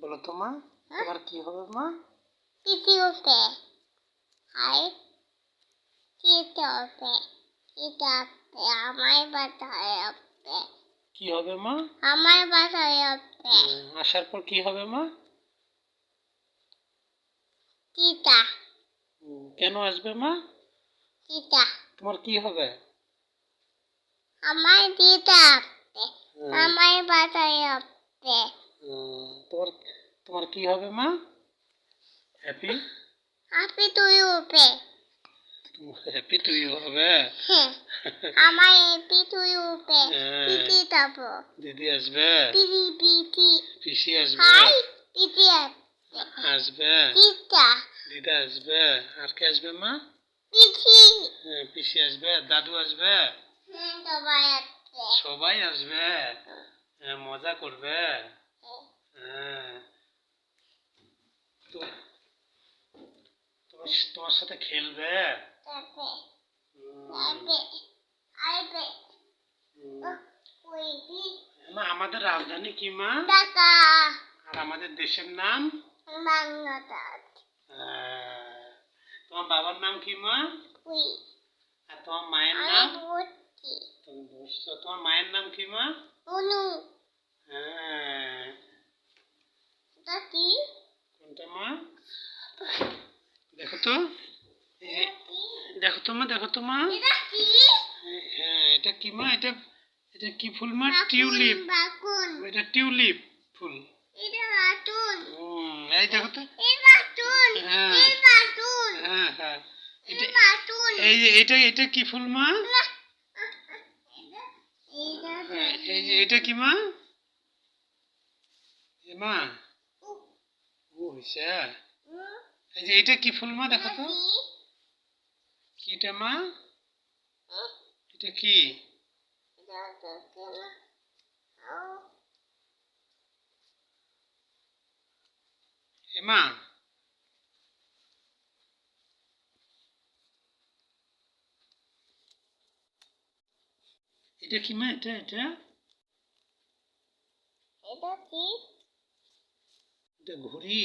বলো তো মা, তোমার কি হবে মা? পিঠি হবে আর চিতে হবে চিতে হবে আমার বাসায় হবে। কি হবে মা? আমার বাসায় হবে আসার পর কি হবে মা? চিতা কেন আসবে মা? চিতা তোমার কি হবে? আমার চিতা হবে আমার বাসায় হবে। তোমার তোমার কি হবে মা? হ্যাপি হ্যাপি টু ইউ হবে। হ্যাপি টু ইউ হবে। হ্যাঁ আমার হ্যাপি টু ইউ হবে। পিঠি দেবো দিদি আসবে, পিঠি পিঠি পিসি আসবে, হাই পিঠি আসবে, চিতা দিদা আসবে, আর কে আসবে মা? পিঠি পিসি আসবে, দাদু আসবে, সবাই আছে। সবাই আসবে, মজা করবে। হ্যাঁ, তো তোমার সাথে খেলবে। যাবে যাবে আসবে মা, আমাদের রাজধানী কি মা? ঢাকা আর আমাদের দেশের নাম? বাংলাদেশ। তোমার বাবার নাম কি মা? আর তোমার মায়ের নাম? তুমি বুঝছো, তোমার মায়ের নাম কি মা? অনু হ্যাঁ, কি কোনটা মা? দেখো তো, দেখো তো মা, দেখো তো মা। হ্যাঁ, এটা কি মা? এটা এটা কি ফুল মা? টিউলিপ। এটা টিউলিপ ফুল। এই দেখো তো। হ্যাঁ হ্যাঁ হ্যাঁ, এই যে এটা কি ফুল মা? এই যে এটা কি মা? মা ও হইছে। এই যে এটা কি ফুল মা? দেখো তো, কি এটা মা? এটা কি? মা এটা কি মা? এটা এটা এটা কি এটা ঘুড়ি।